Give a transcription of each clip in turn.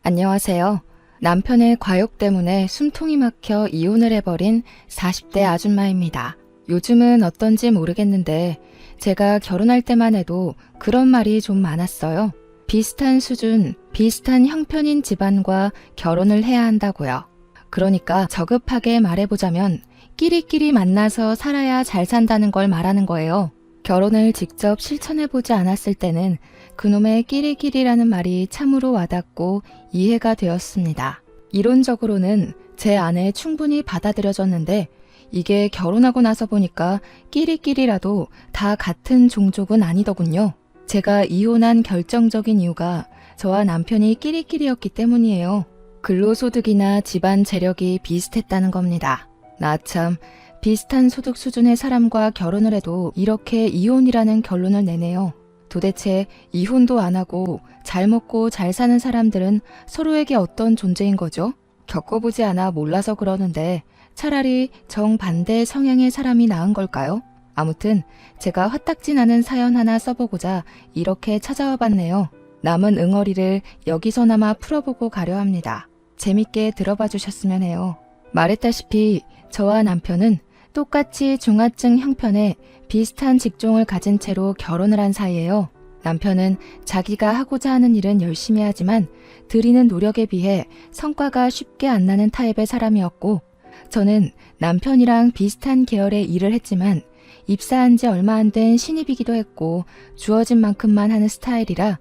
안녕하세요. 남편의 과욕 때문에 숨통이 막혀 이혼을 해버린 40대 아줌마입니다. 요즘은 어떤지 모르겠는데 제가 결혼할 때만 해도 그런 말이 좀 많았어요. 비슷한 수준, 비슷한 형편인 집안과 결혼을 해야 한다고요. 그러니까 저급하게 말해보자면 끼리끼리 만나서 살아야 잘 산다는 걸 말하는 거예요. 결혼을 직접 실천해보지 않았을 때는 그놈의 끼리끼리라는 말이 참으로 와닿고 이해가 되었습니다. 이론적으로는 제 안에 충분히 받아들여졌는데 이게 결혼하고 나서 보니까 끼리끼리라도 다 같은 종족은 아니더군요. 제가 이혼한 결정적인 이유가 저와 남편이 끼리끼리였기 때문이에요. 근로소득이나 집안 재력이 비슷했다는 겁니다. 나 참 비슷한 소득 수준의 사람과 결혼을 해도 이렇게 이혼이라는 결론을 내네요. 도대체 이혼도 안 하고 잘 먹고 잘 사는 사람들은 서로에게 어떤 존재인 거죠? 겪어보지 않아 몰라서 그러는데 차라리 정반대 성향의 사람이 나은 걸까요? 아무튼 제가 화딱지 나는 사연 하나 써보고자 이렇게 찾아와 봤네요. 남은 응어리를 여기서나마 풀어보고 가려 합니다. 재밌게 들어봐 주셨으면 해요. 말했다시피 저와 남편은 똑같이 중하층 형편의 비슷한 직종을 가진 채로 결혼을 한 사이예요. 남편은 자기가 하고자 하는 일은 열심히 하지만 들이는 노력에 비해 성과가 쉽게 안 나는 타입의 사람이었고, 저는 남편이랑 비슷한 계열의 일을 했지만 입사한 지 얼마 안 된 신입이기도 했고 주어진 만큼만 하는 스타일이라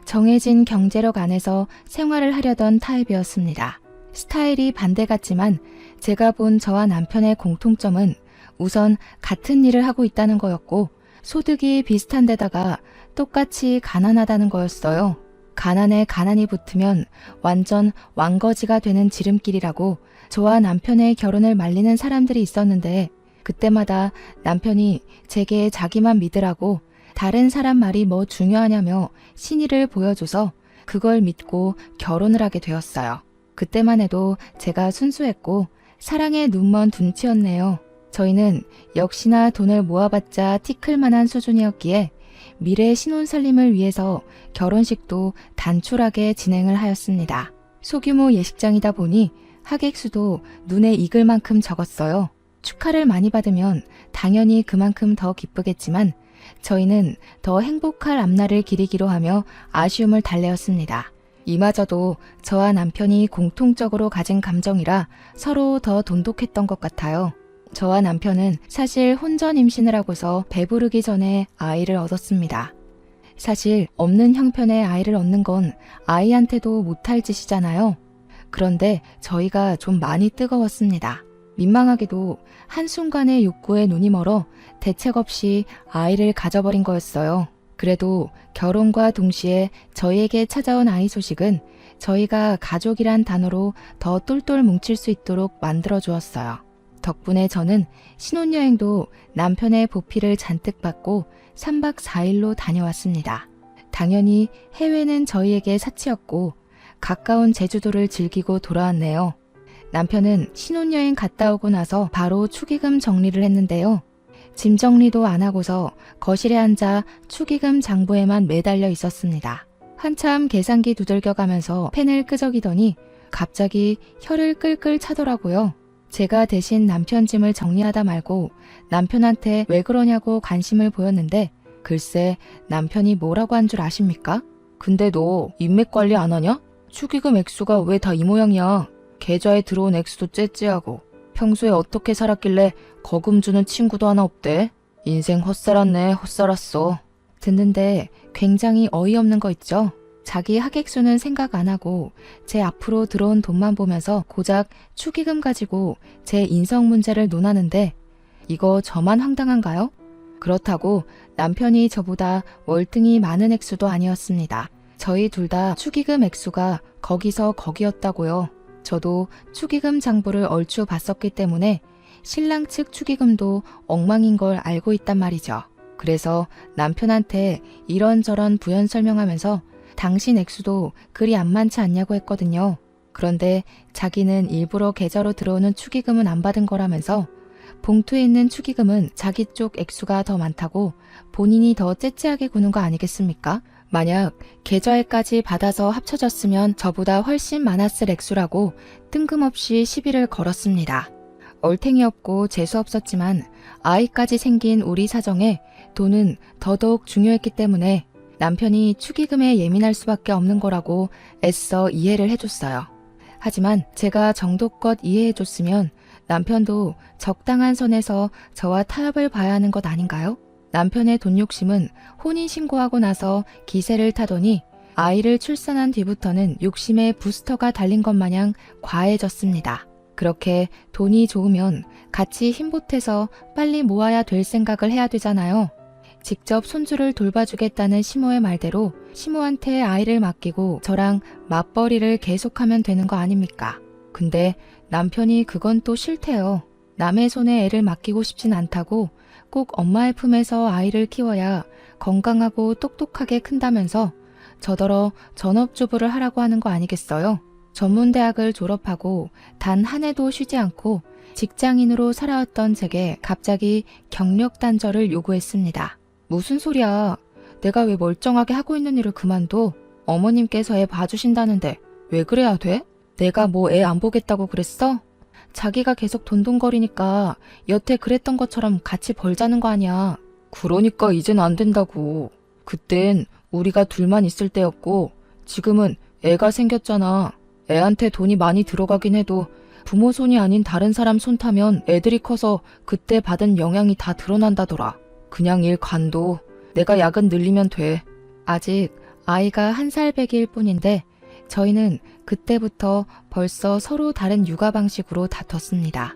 정해진 경제력 안에서 생활을 하려던 타입이었습니다. 스타일이 반대 같지만 제가 본 저와 남편의 공통점은 우선 같은 일을 하고 있다는 거였고 소득이 비슷한 데다가 똑같이 가난하다는 거였어요. 가난에 가난이 붙으면 완전 왕거지가 되는 지름길이라고 저와 남편의 결혼을 말리는 사람들이 있었는데 그때마다 남편이 제게 자기만 믿으라고 다른 사람 말이 뭐 중요하냐며 신의를 보여줘서 그걸 믿고 결혼을 하게 되었어요. 그때만 해도 제가 순수했고 사랑에 눈먼 둔치였네요. 저희는 역시나 돈을 모아봤자 티클만한 수준이었기에 미래 신혼살림을 위해서 결혼식도 단촐하게 진행을 하였습니다. 소규모 예식장이다 보니 하객 수도 눈에 익을 만큼 적었어요. 축하를 많이 받으면 당연히 그만큼 더 기쁘겠지만 저희는 더 행복할 앞날을 기리기로 하며 아쉬움을 달래었습니다. 이마저도 저와 남편이 공통적으로 가진 감정이라 서로 더 돈독했던 것 같아요. 저와 남편은 사실 혼전 임신을 하고서 배부르기 전에 아이를 얻었습니다. 사실 없는 형편의 아이를 얻는 건 아이한테도 못할 짓이잖아요. 그런데 저희가 좀 많이 뜨거웠습니다. 민망하게도 한순간의 욕구에 눈이 멀어 대책 없이 아이를 가져버린 거였어요. 그래도 결혼과 동시에 저희에게 찾아온 아이 소식은 저희가 가족이란 단어로 더 똘똘 뭉칠 수 있도록 만들어 주었어요. 덕분에 저는 신혼여행도 남편의 보필을 잔뜩 받고 3박 4일로 다녀왔습니다. 당연히 해외는 저희에게 사치였고 가까운 제주도를 즐기고 돌아왔네요. 남편은 신혼여행 갔다 오고 나서 바로 축의금 정리를 했는데요. 짐 정리도 안 하고서 거실에 앉아 축의금 장부에만 매달려 있었습니다. 한참 계산기 두들겨가면서 펜을 끄적이더니 갑자기 혀를 끌끌 차더라고요. 제가 대신 남편 짐을 정리하다 말고 남편한테 왜 그러냐고 관심을 보였는데 글쎄 남편이 뭐라고 한 줄 아십니까? 근데 너 인맥 관리 안 하냐? 축의금 액수가 왜 다 이 모양이야? 계좌에 들어온 액수도 째째하고 평소에 어떻게 살았길래 거금 주는 친구도 하나 없대? 인생 헛살았네, 헛살았어. 듣는데 굉장히 어이없는 거 있죠? 자기 하객수는 생각 안 하고 제 앞으로 들어온 돈만 보면서 고작 축의금 가지고 제 인성 문제를 논하는데 이거 저만 황당한가요? 그렇다고 남편이 저보다 월등히 많은 액수도 아니었습니다. 저희 둘 다 축의금 액수가 거기서 거기였다고요. 저도 축의금 장부를 얼추 봤었기 때문에 신랑 측 축의금도 엉망인 걸 알고 있단 말이죠. 그래서 남편한테 이런저런 부연 설명하면서 당신 액수도 그리 안 많지 않냐고 했거든요. 그런데 자기는 일부러 계좌로 들어오는 축의금은 안 받은 거라면서 봉투에 있는 축의금은 자기 쪽 액수가 더 많다고 본인이 더 째째하게 구는 거 아니겠습니까? 만약 계좌에까지 받아서 합쳐졌으면 저보다 훨씬 많았을 액수라고 뜬금없이 시비를 걸었습니다. 얼탱이 없고 재수 없었지만 아이까지 생긴 우리 사정에 돈은 더더욱 중요했기 때문에 남편이 축의금에 예민할 수밖에 없는 거라고 애써 이해를 해줬어요. 하지만 제가 정도껏 이해해줬으면 남편도 적당한 선에서 저와 타협을 봐야 하는 것 아닌가요? 남편의 돈 욕심은 혼인신고하고 나서 기세를 타더니 아이를 출산한 뒤부터는 욕심에 부스터가 달린 것 마냥 과해졌습니다. 그렇게 돈이 좋으면 같이 힘보태서 빨리 모아야 될 생각을 해야 되잖아요. 직접 손주를 돌봐주겠다는 시모의 말대로 시모한테 아이를 맡기고 저랑 맞벌이를 계속하면 되는 거 아닙니까? 근데 남편이 그건 또 싫대요. 남의 손에 애를 맡기고 싶진 않다고 꼭 엄마의 품에서 아이를 키워야 건강하고 똑똑하게 큰다면서 저더러 전업주부를 하라고 하는 거 아니겠어요? 전문대학을 졸업하고 단 한 해도 쉬지 않고 직장인으로 살아왔던 제게 갑자기 경력 단절을 요구했습니다. 무슨 소리야? 내가 왜 멀쩡하게 하고 있는 일을 그만둬? 어머님께서 애 봐주신다는데 왜 그래야 돼? 내가 뭐 애 안 보겠다고 그랬어? 자기가 계속 돈돈거리니까 여태 그랬던 것처럼 같이 벌자는 거 아니야. 그러니까 이젠 안 된다고. 그땐 우리가 둘만 있을 때였고 지금은 애가 생겼잖아. 애한테 돈이 많이 들어가긴 해도 부모 손이 아닌 다른 사람 손 타면 애들이 커서 그때 받은 영향이 다 드러난다더라. 그냥 일 관둬. 내가 야근 늘리면 돼. 아직 아이가 1살 배기일 뿐인데 저희는 그때부터 벌써 서로 다른 육아 방식으로 다퉜습니다.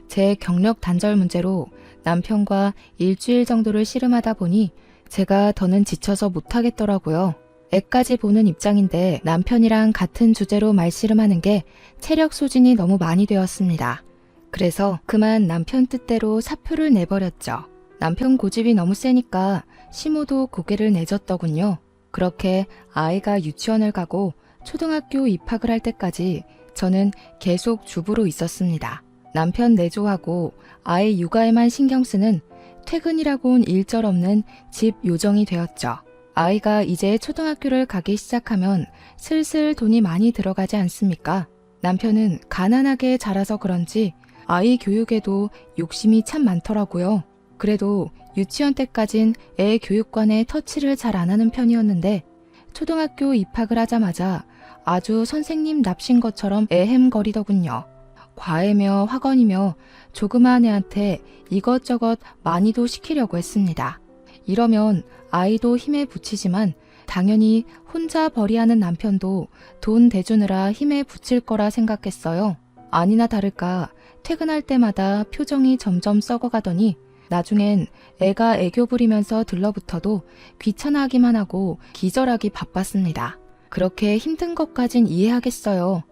제 경력 단절 문제로 남편과 일주일 정도를 씨름하다 보니 제가 더는 지쳐서 못하겠더라고요. 애까지 보는 입장인데 남편이랑 같은 주제로 말씨름하는 게 체력 소진이 너무 많이 되었습니다. 그래서 그만 남편 뜻대로 사표를 내버렸죠. 남편 고집이 너무 세니까 시모도 고개를 내줬더군요. 그렇게 아이가 유치원을 가고 초등학교 입학을 할 때까지 저는 계속 주부로 있었습니다. 남편 내조하고 아이 육아에만 신경 쓰는 퇴근이라고는 일절 없는 집 요정이 되었죠. 아이가 이제 초등학교를 가기 시작하면 슬슬 돈이 많이 들어가지 않습니까? 남편은 가난하게 자라서 그런지 아이 교육에도 욕심이 참 많더라고요. 그래도 유치원 때까진 애 교육관에 터치를 잘 안 하는 편이었는데 초등학교 입학을 하자마자 아주 선생님 납신 것처럼 애헴거리더군요. 과외며 학원이며 조그마한 애한테 이것저것 많이도 시키려고 했습니다. 이러면 아이도 힘에 부치지만 당연히 혼자 벌이하는 남편도 돈 대주느라 힘에 부칠 거라 생각했어요. 아니나 다를까 퇴근할 때마다 표정이 점점 썩어가더니 나중엔 애가 애교 부리면서 들러붙어도 귀찮아하기만 하고 기절하기 바빴습니다. 그렇게 힘든 것까진 이해하겠어요.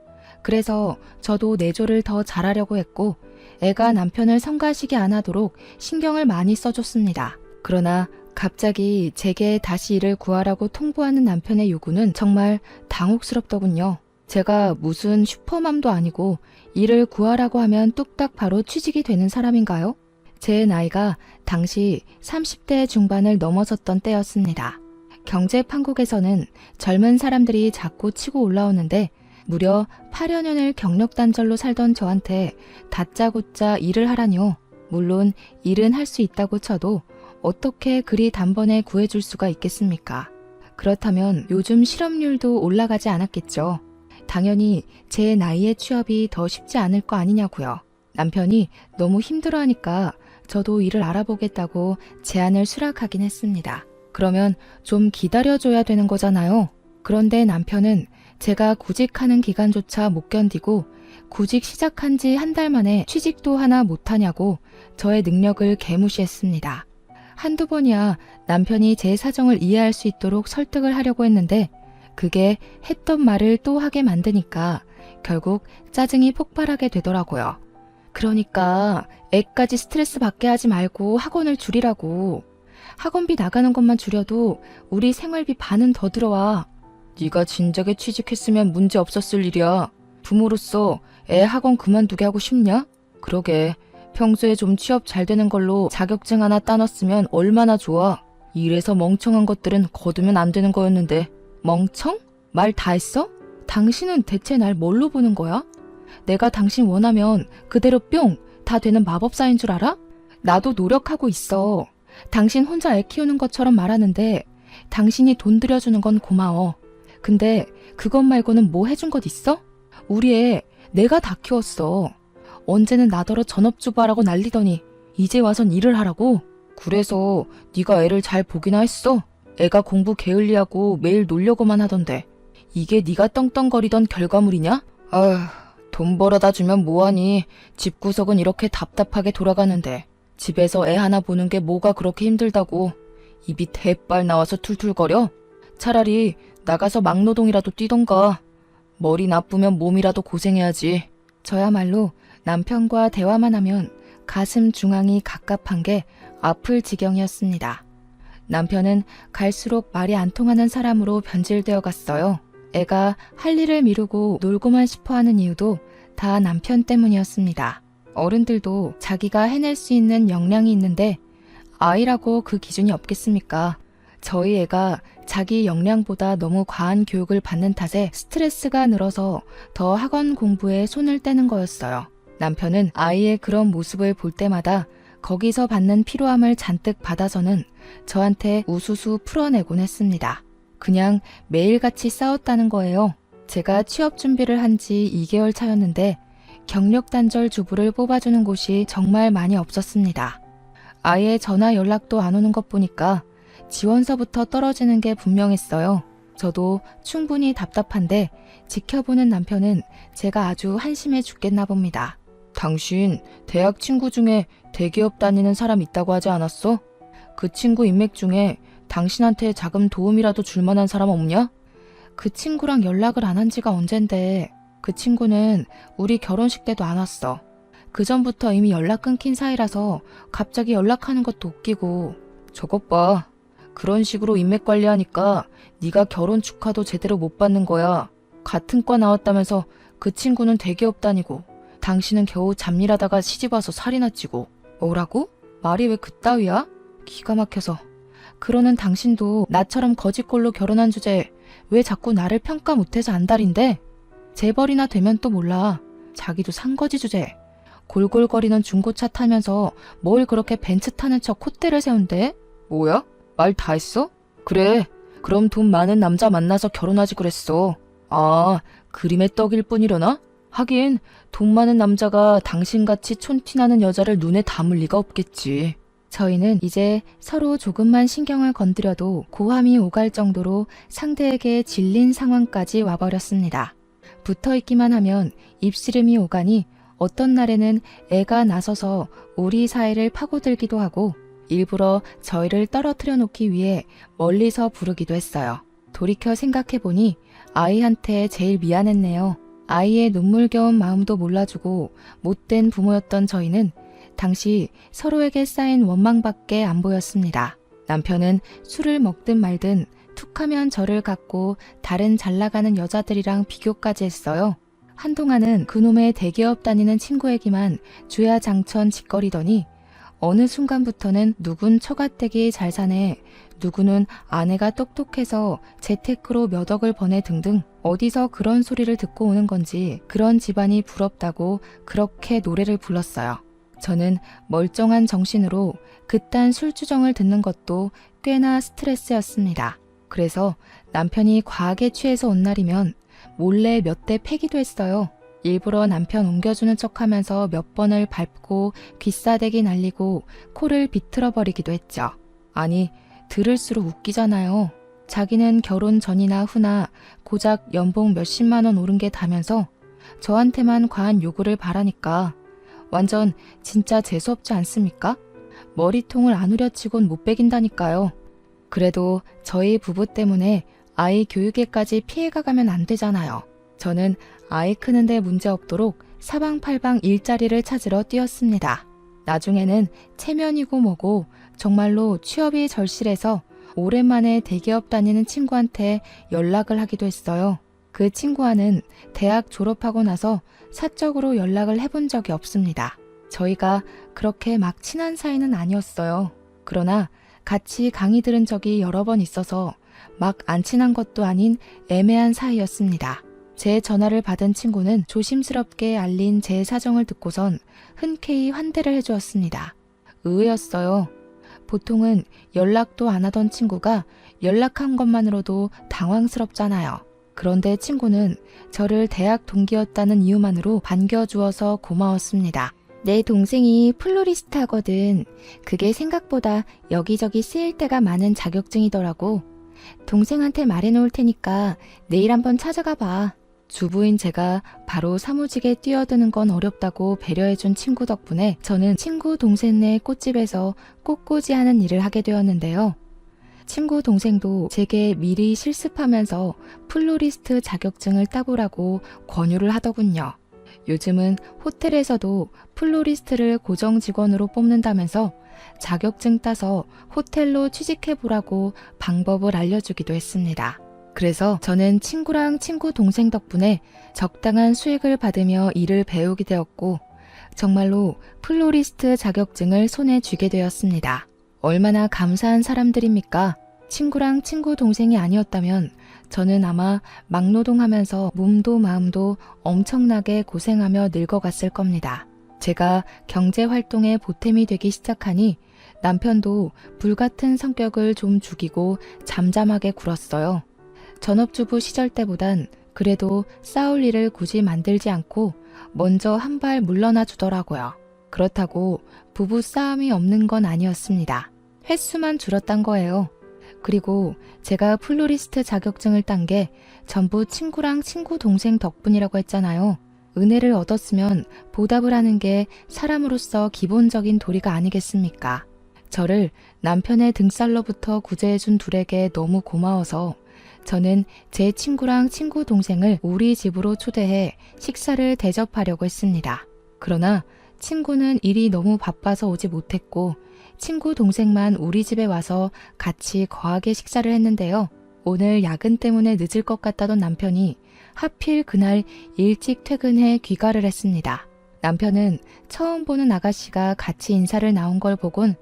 그래서 저도 내조를 더 잘하려고 했고 애가 남편을 성가시게 안 하도록 신경을 많이 써줬습니다. 그러나 갑자기 제게 다시 일을 구하라고 통보하는 남편의 요구는 정말 당혹스럽더군요. 제가 무슨 슈퍼맘도 아니고 일을 구하라고 하면 뚝딱 바로 취직이 되는 사람인가요? 제 나이가 당시 30대 중반을 넘어섰던 때였습니다. 경제 판국에서는 젊은 사람들이 자꾸 치고 올라오는데 무려 8여 년을 경력 단절로 살던 저한테 다짜고짜 일을 하라뇨. 물론 일은 할 수 있다고 쳐도 어떻게 그리 단번에 구해줄 수가 있겠습니까? 그렇다면 요즘 실업률도 올라가지 않았겠죠. 당연히 제 나이의 취업이 더 쉽지 않을 거 아니냐고요. 남편이 너무 힘들어하니까 저도 일을 알아보겠다고 제안을 수락하긴 했습니다. 그러면 좀 기다려줘야 되는 거잖아요. 그런데 남편은 제가 구직하는 기간조차 못 견디고 구직 시작한 지 1달 만에 취직도 하나 못하냐고 저의 능력을 개무시했습니다. 한두 번이야 남편이 제 사정을 이해할 수 있도록 설득을 하려고 했는데 그게 했던 말을 또 하게 만드니까 결국 짜증이 폭발하게 되더라고요. 그러니까 애까지 스트레스 받게 하지 말고 학원을 줄이라고. 학원비 나가는 것만 줄여도 우리 생활비 반은 더 들어와. 네가 진작에 취직했으면 문제 없었을 일이야. 부모로서 애 학원 그만두게 하고 싶냐? 그러게 평소에 좀 취업 잘 되는 걸로 자격증 하나 따놨으면 얼마나 좋아. 이래서 멍청한 것들은 거두면 안 되는 거였는데. 멍청? 말 다 했어? 당신은 대체 날 뭘로 보는 거야? 내가 당신 원하면 그대로 뿅! 다 되는 마법사인 줄 알아? 나도 노력하고 있어. 당신 혼자 애 키우는 것처럼 말하는데 당신이 돈 들여주는 건 고마워. 근데 그것 말고는 뭐 해준 것 있어? 우리 애 내가 다 키웠어. 언제는 나더러 전업주부하라고 난리더니 이제 와선 일을 하라고? 그래서 네가 애를 잘 보기나 했어? 애가 공부 게을리하고 매일 놀려고만 하던데 이게 네가 떵떵거리던 결과물이냐? 아휴, 돈 벌어다 주면 뭐하니. 집구석은 이렇게 답답하게 돌아가는데 집에서 애 하나 보는 게 뭐가 그렇게 힘들다고. 입이 대빨 나와서 툴툴거려? 차라리 나가서 막노동이라도 뛰던가. 머리 나쁘면 몸이라도 고생해야지. 저야말로 남편과 대화만 하면 가슴 중앙이 갑갑한 게 아플 지경이었습니다. 남편은 갈수록 말이 안 통하는 사람으로 변질되어 갔어요. 애가 할 일을 미루고 놀고만 싶어하는 이유도 다 남편 때문이었습니다. 어른들도 자기가 해낼 수 있는 역량이 있는데 아이라고 그 기준이 없겠습니까? 저희 애가 자기 역량보다 너무 과한 교육을 받는 탓에 스트레스가 늘어서 더 학원 공부에 손을 떼는 거였어요. 남편은 아이의 그런 모습을 볼 때마다 거기서 받는 피로함을 잔뜩 받아서는 저한테 우수수 풀어내곤 했습니다. 그냥 매일같이 싸웠다는 거예요. 제가 취업 준비를 한 지 2개월 차였는데 경력 단절 주부를 뽑아주는 곳이 정말 많이 없었습니다. 아예 전화 연락도 안 오는 것 보니까 지원서부터 떨어지는 게 분명했어요. 저도 충분히 답답한데 지켜보는 남편은 제가 아주 한심해 죽겠나 봅니다. 당신 대학 친구 중에 대기업 다니는 사람 있다고 하지 않았어? 그 친구 인맥 중에 당신한테 자금 도움이라도 줄 만한 사람 없냐? 그 친구랑 연락을 안 한 지가 언젠데. 그 친구는 우리 결혼식 때도 안 왔어. 그 전부터 이미 연락 끊긴 사이라서 갑자기 연락하는 것도 웃기고. 저것 봐. 그런 식으로 인맥 관리하니까 네가 결혼 축하도 제대로 못 받는 거야. 같은 과 나왔다면서 그 친구는 대기업 다니고 당신은 겨우 잡일하다가 시집와서 살이나 찌고. 뭐라고? 말이 왜 그따위야? 기가 막혀서. 그러는 당신도 나처럼 거지꼴로 결혼한 주제에 왜 자꾸 나를 평가 못해서 안달인데? 재벌이나 되면 또 몰라. 자기도 산거지 주제에. 골골거리는 중고차 타면서 뭘 그렇게 벤츠 타는 척 콧대를 세운대? 뭐야? 말 다 했어? 그래. 그럼 돈 많은 남자 만나서 결혼하지 그랬어. 아, 그림의 떡일 뿐이려나? 하긴 돈 많은 남자가 당신같이 촌티나는 여자를 눈에 담을 리가 없겠지. 저희는 이제 서로 조금만 신경을 건드려도 고함이 오갈 정도로 상대에게 질린 상황까지 와버렸습니다. 붙어있기만 하면 입씨름이 오가니 어떤 날에는 애가 나서서 우리 사이를 파고들기도 하고 일부러 저희를 떨어뜨려 놓기 위해 멀리서 부르기도 했어요. 돌이켜 생각해보니 아이한테 제일 미안했네요. 아이의 눈물겨운 마음도 몰라주고 못된 부모였던 저희는 당시 서로에게 쌓인 원망밖에 안 보였습니다. 남편은 술을 먹든 말든 툭하면 저를 갖고 다른 잘나가는 여자들이랑 비교까지 했어요. 한동안은 그놈의 대기업 다니는 친구에게만 주야장천 짓거리더니 어느 순간부터는 누군 처가댁이 잘 사네, 누구는 아내가 똑똑해서 재테크로 몇 억을 버네 등등 어디서 그런 소리를 듣고 오는 건지 그런 집안이 부럽다고 그렇게 노래를 불렀어요. 저는 멀쩡한 정신으로 그딴 술주정을 듣는 것도 꽤나 스트레스였습니다. 그래서 남편이 과하게 취해서 온 날이면 몰래 몇 대 패기도 했어요. 일부러 남편 옮겨주는 척하면서 몇 번을 밟고 귀싸대기 날리고 코를 비틀어버리기도 했죠. 아니, 들을수록 웃기잖아요. 자기는 결혼 전이나 후나 고작 연봉 몇십만 원 오른 게 다면서 저한테만 과한 요구를 바라니까 완전 진짜 재수없지 않습니까? 머리통을 안 후려치곤 못 베긴다니까요. 그래도 저희 부부 때문에 아이 교육에까지 피해가 가면 안 되잖아요. 저는 아이 크는데 문제 없도록 사방팔방 일자리를 찾으러 뛰었습니다. 나중에는 체면이고 뭐고 정말로 취업이 절실해서 오랜만에 대기업 다니는 친구한테 연락을 하기도 했어요. 그 친구와는 대학 졸업하고 나서 사적으로 연락을 해본 적이 없습니다. 저희가 그렇게 막 친한 사이는 아니었어요. 그러나 같이 강의 들은 적이 여러 번 있어서 막 안 친한 것도 아닌 애매한 사이였습니다. 제 전화를 받은 친구는 조심스럽게 알린 제 사정을 듣고선 흔쾌히 환대를 해주었습니다. 의외였어요. 보통은 연락도 안 하던 친구가 연락한 것만으로도 당황스럽잖아요. 그런데 친구는 저를 대학 동기였다는 이유만으로 반겨주어서 고마웠습니다. 내 동생이 플로리스트 하거든. 그게 생각보다 여기저기 쓰일 때가 많은 자격증이더라고. 동생한테 말해놓을 테니까 내일 한번 찾아가 봐. 주부인 제가 바로 사무직에 뛰어드는 건 어렵다고 배려해준 친구 덕분에 저는 친구 동생네 꽃집에서 꽃꽂이하는 일을 하게 되었는데요. 친구 동생도 제게 미리 실습하면서 플로리스트 자격증을 따보라고 권유를 하더군요. 요즘은 호텔에서도 플로리스트를 고정 직원으로 뽑는다면서 자격증 따서 호텔로 취직해보라고 방법을 알려주기도 했습니다. 그래서 저는 친구랑 친구 동생 덕분에 적당한 수익을 받으며 일을 배우게 되었고 정말로 플로리스트 자격증을 손에 쥐게 되었습니다. 얼마나 감사한 사람들입니까? 친구랑 친구 동생이 아니었다면 저는 아마 막노동하면서 몸도 마음도 엄청나게 고생하며 늙어갔을 겁니다. 제가 경제활동에 보탬이 되기 시작하니 남편도 불같은 성격을 좀 죽이고 잠잠하게 굴었어요. 전업주부 시절 때보단 그래도 싸울 일을 굳이 만들지 않고 먼저 한 발 물러나 주더라고요. 그렇다고 부부 싸움이 없는 건 아니었습니다. 횟수만 줄었단 거예요. 그리고 제가 플로리스트 자격증을 딴 게 전부 친구랑 친구 동생 덕분이라고 했잖아요. 은혜를 얻었으면 보답을 하는 게 사람으로서 기본적인 도리가 아니겠습니까? 저를 남편의 등살로부터 구제해준 둘에게 너무 고마워서 저는 제 친구랑 친구 동생을 우리 집으로 초대해 식사를 대접하려고 했습니다. 그러나 친구는 일이 너무 바빠서 오지 못했고 친구 동생만 우리 집에 와서 같이 거하게 식사를 했는데요. 오늘 야근 때문에 늦을 것 같다던 남편이 하필 그날 일찍 퇴근해 귀가를 했습니다. 남편은 처음 보는 아가씨가 같이 인사를 나온 걸 보곤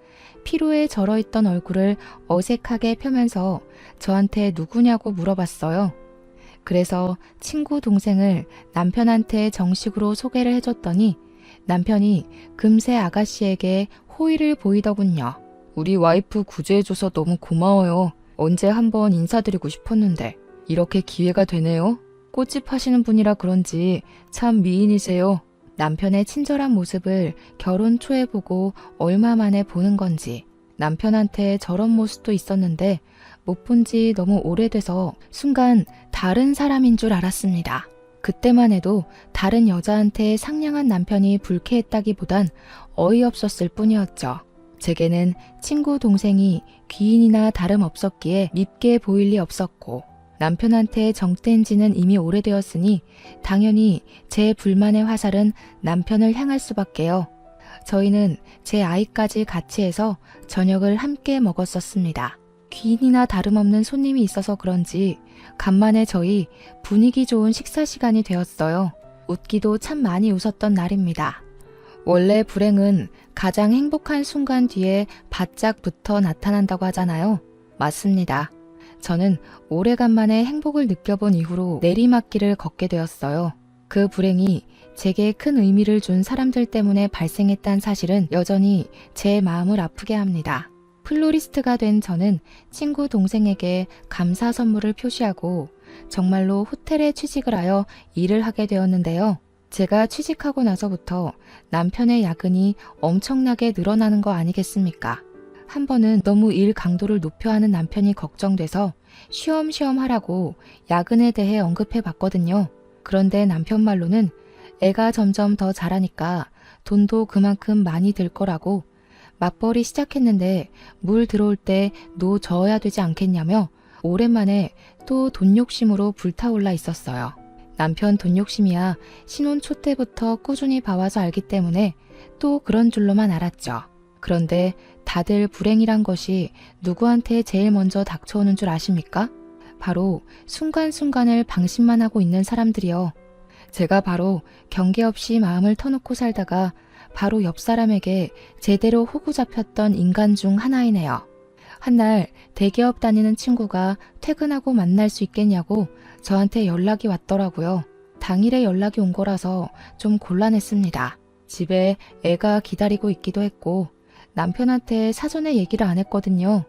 피로에 절어있던 얼굴을 어색하게 펴면서 저한테 누구냐고 물어봤어요. 그래서 친구 동생을 남편한테 정식으로 소개를 해줬더니 남편이 금세 아가씨에게 호의를 보이더군요. 우리 와이프 구제해줘서 너무 고마워요. 언제 한번 인사드리고 싶었는데 이렇게 기회가 되네요. 꽃집 하시는 분이라 그런지 참 미인이세요. 남편의 친절한 모습을 결혼 초에 보고 얼마 만에 보는 건지 남편한테 저런 모습도 있었는데 못 본 지 너무 오래돼서 순간 다른 사람인 줄 알았습니다. 그때만 해도 다른 여자한테 상냥한 남편이 불쾌했다기보단 어이없었을 뿐이었죠. 제게는 친구 동생이 귀인이나 다름없었기에 밉게 보일 리 없었고 남편한테 정뗀 지는 이미 오래되었으니 당연히 제 불만의 화살은 남편을 향할 수밖에요. 저희는 제 아이까지 같이 해서 저녁을 함께 먹었었습니다. 귀인이나 다름없는 손님이 있어서 그런지 간만에 저희 분위기 좋은 식사 시간이 되었어요. 웃기도 참 많이 웃었던 날입니다. 원래 불행은 가장 행복한 순간 뒤에 바짝부터 나타난다고 하잖아요. 맞습니다. 저는 오래간만에 행복을 느껴본 이후로 내리막길을 걷게 되었어요. 그 불행이 제게 큰 의미를 준 사람들 때문에 발생했다는 사실은 여전히 제 마음을 아프게 합니다. 플로리스트가 된 저는 친구 동생에게 감사 선물을 표시하고 정말로 호텔에 취직을 하여 일을 하게 되었는데요. 제가 취직하고 나서부터 남편의 야근이 엄청나게 늘어나는 거 아니겠습니까? 한 번은 너무 일 강도를 높여 하는 남편이 걱정돼서 쉬엄쉬엄 하라고 야근에 대해 언급해 봤거든요. 그런데 남편 말로는 애가 점점 더 자라니까 돈도 그만큼 많이 들 거라고 맞벌이 시작했는데 물 들어올 때 노 저어야 되지 않겠냐며 오랜만에 또 돈 욕심으로 불타올라 있었어요. 남편 돈 욕심이야 신혼 초 때부터 꾸준히 봐와서 알기 때문에 또 그런 줄로만 알았죠. 그런데 다들 불행이란 것이 누구한테 제일 먼저 닥쳐오는 줄 아십니까? 바로 순간순간을 방심만 하고 있는 사람들이요. 제가 바로 경계 없이 마음을 터놓고 살다가 바로 옆 사람에게 제대로 호구 잡혔던 인간 중 하나이네요. 한날 대기업 다니는 친구가 퇴근하고 만날 수 있겠냐고 저한테 연락이 왔더라고요. 당일에 연락이 온 거라서 좀 곤란했습니다. 집에 애가 기다리고 있기도 했고 남편한테 사전에 얘기를 안 했거든요.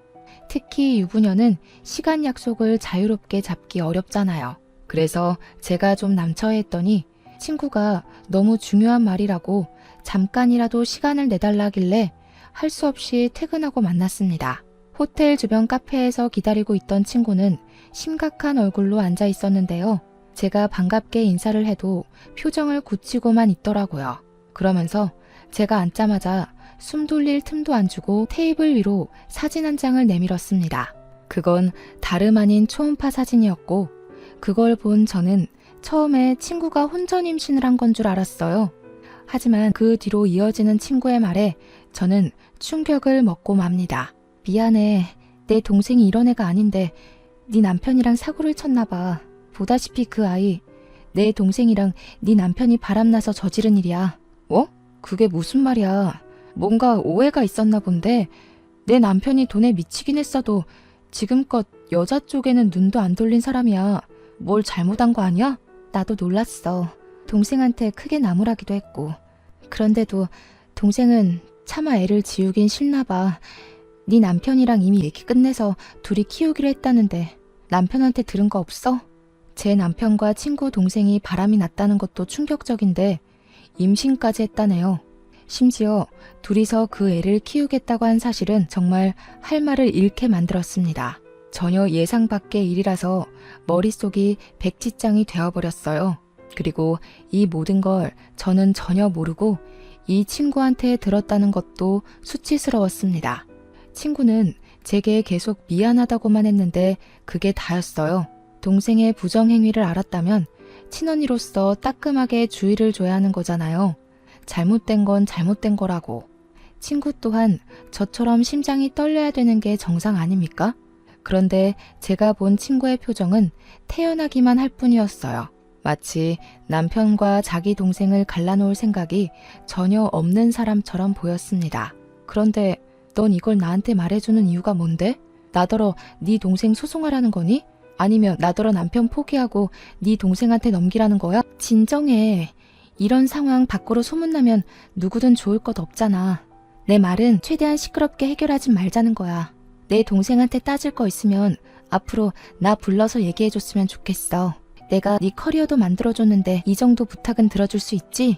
특히 유부녀는 시간 약속을 자유롭게 잡기 어렵잖아요. 그래서 제가 좀 남처했더니 친구가 너무 중요한 말이라고 잠깐이라도 시간을 내달라길래 할 수 없이 퇴근하고 만났습니다. 호텔 주변 카페에서 기다리고 있던 친구는 심각한 얼굴로 앉아 있었는데요. 제가 반갑게 인사를 해도 표정을 굳히고만 있더라고요. 그러면서 제가 앉자마자 숨 돌릴 틈도 안 주고 테이블 위로 사진 한 장을 내밀었습니다. 그건 다름 아닌 초음파 사진이었고 그걸 본 저는 처음에 친구가 혼전 임신을 한 건 줄 알았어요. 하지만 그 뒤로 이어지는 친구의 말에 저는 충격을 먹고 맙니다. 미안해. 내 동생이 이런 애가 아닌데 네 남편이랑 사고를 쳤나 봐. 보다시피 그 아이 내 동생이랑 네 남편이 바람나서 저지른 일이야. 어? 그게 무슨 말이야. 뭔가 오해가 있었나 본데 내 남편이 돈에 미치긴 했어도 지금껏 여자 쪽에는 눈도 안 돌린 사람이야. 뭘 잘못한 거 아니야? 나도 놀랐어. 동생한테 크게 나무라기도 했고. 그런데도 동생은 차마 애를 지우긴 싫나 봐. 네 남편이랑 이미 얘기 끝내서 둘이 키우기로 했다는데 남편한테 들은 거 없어? 제 남편과 친구 동생이 바람이 났다는 것도 충격적인데 임신까지 했다네요. 심지어 둘이서 그 애를 키우겠다고 한 사실은 정말 할 말을 잃게 만들었습니다. 전혀 예상 밖의 일이라서 머릿속이 백지장이 되어버렸어요. 그리고 이 모든 걸 저는 전혀 모르고 이 친구한테 들었다는 것도 수치스러웠습니다. 친구는 제게 계속 미안하다고만 했는데 그게 다였어요. 동생의 부정행위를 알았다면 친언니로서 따끔하게 주의를 줘야 하는 거잖아요. 잘못된 건 잘못된 거라고. 친구 또한 저처럼 심장이 떨려야 되는 게 정상 아닙니까? 그런데 제가 본 친구의 표정은 태연하기만 할 뿐이었어요. 마치 남편과 자기 동생을 갈라놓을 생각이 전혀 없는 사람처럼 보였습니다. 그런데 넌 이걸 나한테 말해주는 이유가 뭔데? 나더러 네 동생 소송하라는 거니? 아니면 나더러 남편 포기하고 네 동생한테 넘기라는 거야? 진정해. 이런 상황 밖으로 소문나면 누구든 좋을 것 없잖아. 내 말은 최대한 시끄럽게 해결하지 말자는 거야. 내 동생한테 따질 거 있으면 앞으로 나 불러서 얘기해줬으면 좋겠어. 내가 네 커리어도 만들어줬는데 이 정도 부탁은 들어줄 수 있지?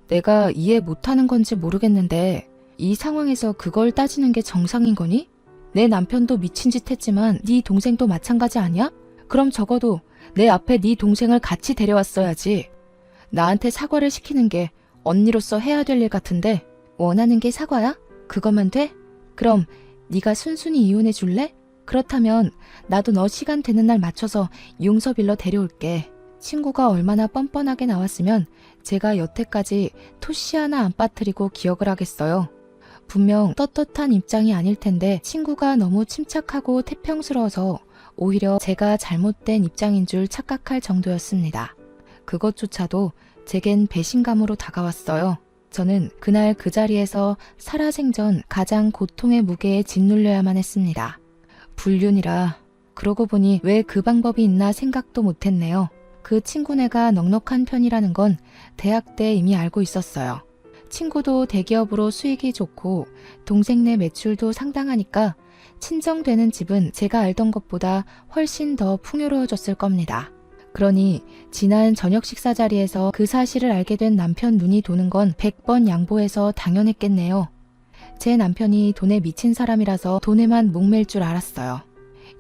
내가 이해 못하는 건지 모르겠는데 이 상황에서 그걸 따지는 게 정상인 거니? 내 남편도 미친 짓 했지만 네 동생도 마찬가지 아니야? 그럼 적어도 내 앞에 네 동생을 같이 데려왔어야지. 나한테 사과를 시키는 게 언니로서 해야 될 일 같은데 원하는 게 사과야? 그거만 돼? 그럼 네가 순순히 이혼해 줄래? 그렇다면 나도 너 시간 되는 날 맞춰서 용서빌러 데려올게. 친구가 얼마나 뻔뻔하게 나왔으면 제가 여태까지 토시 하나 안 빠뜨리고 기억을 하겠어요. 분명 떳떳한 입장이 아닐 텐데 친구가 너무 침착하고 태평스러워서 오히려 제가 잘못된 입장인 줄 착각할 정도였습니다. 그것조차도 제겐 배신감으로 다가왔어요. 저는 그날 그 자리에서 살아생전 가장 고통의 무게에 짓눌려야만 했습니다. 불륜이라. 그러고 보니 왜 그 방법이 있나 생각도 못했네요. 그 친구네가 넉넉한 편이라는 건 대학 때 이미 알고 있었어요. 친구도 대기업으로 수익이 좋고 동생네 매출도 상당하니까 친정되는 집은 제가 알던 것보다 훨씬 더 풍요로워졌을 겁니다. 그러니 지난 저녁 식사 자리에서 그 사실을 알게 된 남편 눈이 도는 건 100번 양보해서 당연했겠네요. 제 남편이 돈에 미친 사람이라서 돈에만 목맬 줄 알았어요.